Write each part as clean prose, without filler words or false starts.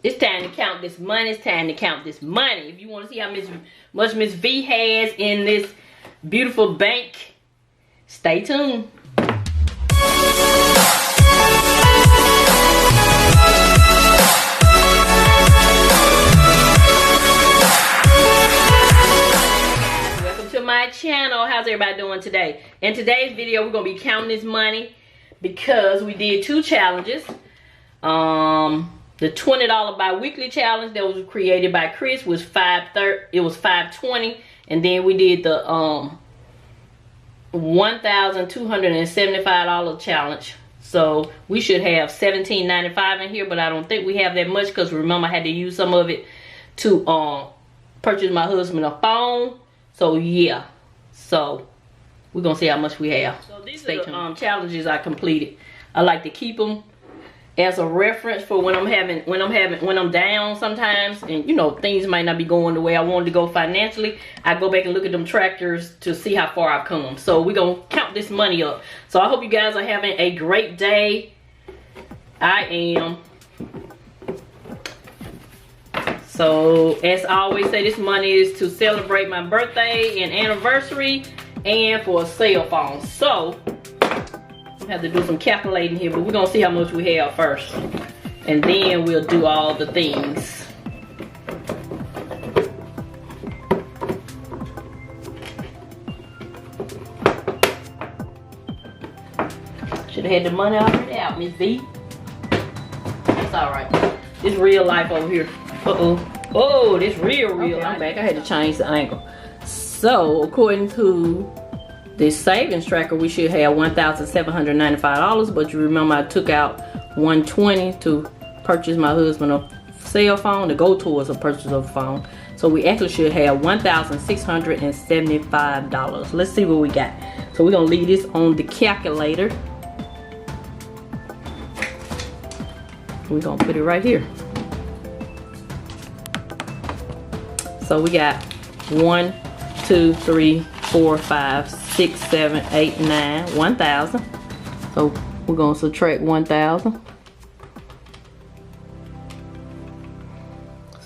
It's time to count this money. It's time to count this money. If you want to see how much Miss V has in this beautiful bank, stay tuned. Welcome to my channel. How's everybody doing today? In today's video, we're going to be counting this money because we did two challenges. The $20 bi-weekly challenge that was created by Chris was $520, and then we did the $1,275 challenge. So we should have $1,795 in here, but I don't think we have that much because remember I had to use some of it to purchase my husband a phone. So yeah, so we're gonna see how much we have. So these are the challenges I completed. I like to keep them as a reference for when I'm down sometimes, and you know things might not be going the way I wanted to go financially. I go back and look at them trackers to see how far I've come. So we're gonna count this money up. So I hope you guys are having a great day. I am. So as I always say, this money is to celebrate my birthday and anniversary and for a cell phone. So have to do some calculating here, but we're gonna see how much we have first, and then we'll do all the things. Should have had the money already out, Miss V. It's all right. It's real life over here. Oh, this real life. I'm back. I had to change the angle. So according to this savings tracker, we should have $1,795, but you remember I took out $120 to purchase my husband a cell phone, to go towards a purchase of a phone. So we actually should have $1,675. Let's see what we got. So we're gonna leave this on the calculator. We're gonna put it right here. So we got 1, 2, 3, 4, 5, 6, 7, 8, 9, 1,000. So we're gonna subtract 1,000.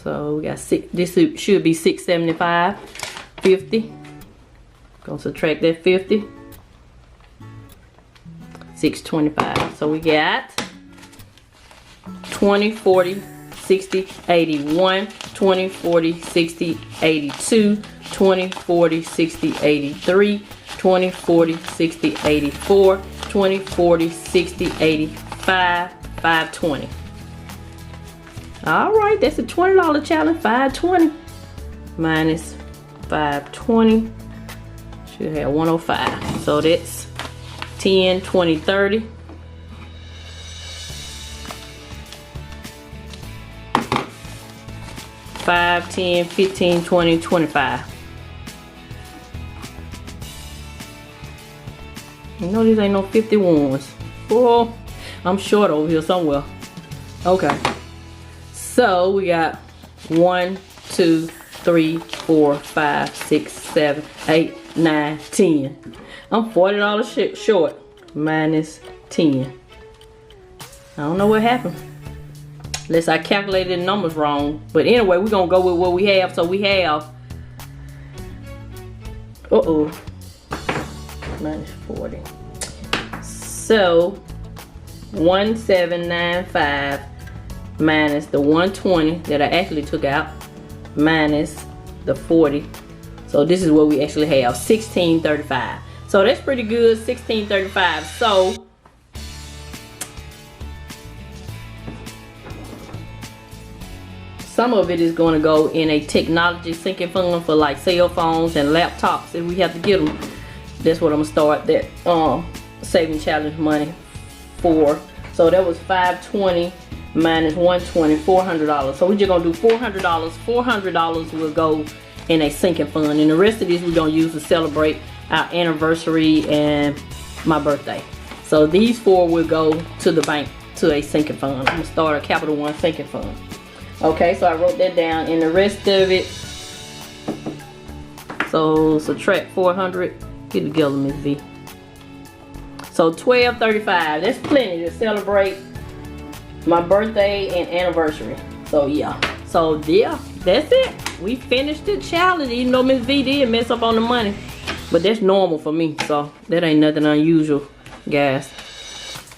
So we got this should be 675, 50. Gonna subtract that 50. 625. So we got 20, 40, 60, 81, 20, 40, 60, 82, 20, 40, 60, 83, 20, 40, 60, 84, 20, 40, 60, 85, 520. All right, that's a $20 challenge. 520 minus 520 should have 105. So that's 10, 20, 30. 5, 10, 15, 20, 25. You know these ain't no 51s. Oh, I'm short over here somewhere. Okay. So we got 1, 2, 3, 4, 5, 6, 7, 8, 9, 10. I'm $40 short. Minus 10. I don't know what happened. Unless I calculated the numbers wrong. But anyway, we're going to go with what we have. So we have... minus 40. So 1795 minus the 120 that I actually took out minus the 40. So this is what we actually have, 1635. So that's pretty good, 1635. So some of it is going to go in a technology sinking fund for like cell phones and laptops if we have to get them. That's what I'm gonna start that saving challenge money for. So that was 520 minus 120, $400. So we're just gonna do $400. $400 will go in a sinking fund, and the rest of this we're gonna use to celebrate our anniversary and my birthday. So these four will go to the bank, to a sinking fund. I'm gonna start a Capital One sinking fund. Okay, so I wrote that down, and the rest of it, so subtract 400. Get together, Miss V. So $12.35. That's plenty to celebrate my birthday and anniversary. So yeah, that's it. We finished the challenge, even though Miss V did mess up on the money, but that's normal for me, so that ain't nothing unusual, guys.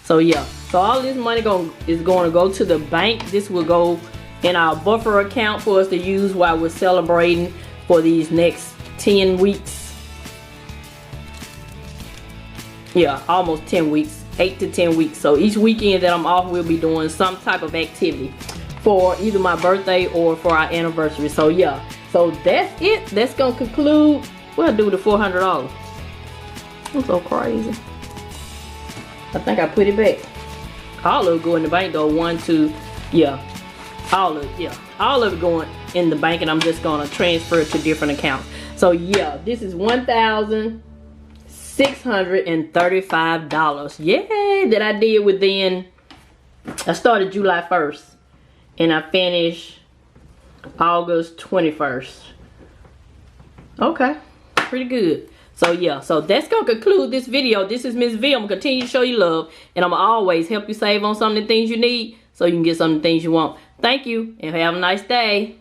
So yeah, so all this money is going to go to the bank. This will go in our buffer account for us to use while we're celebrating for these next 10 weeks. Yeah, almost 10 weeks, 8 to 10 weeks. So each weekend that I'm off, we'll be doing some type of activity for either my birthday or for our anniversary. So yeah, so that's it. That's gonna conclude. What I do with the $400? I'm so crazy. I think I put it back. All of it go in the bank though. 1, 2, yeah. All of it going in the bank, and I'm just gonna transfer it to different accounts. So yeah, this is $1,635. Yay! That I did within. I started July 1st, and I finished August 21st. Okay, pretty good. So yeah, so that's gonna conclude this video. This is Miss V. I'm gonna continue to show you love, and I'm gonna always help you save on some of the things you need so you can get some of the things you want. Thank you, and have a nice day.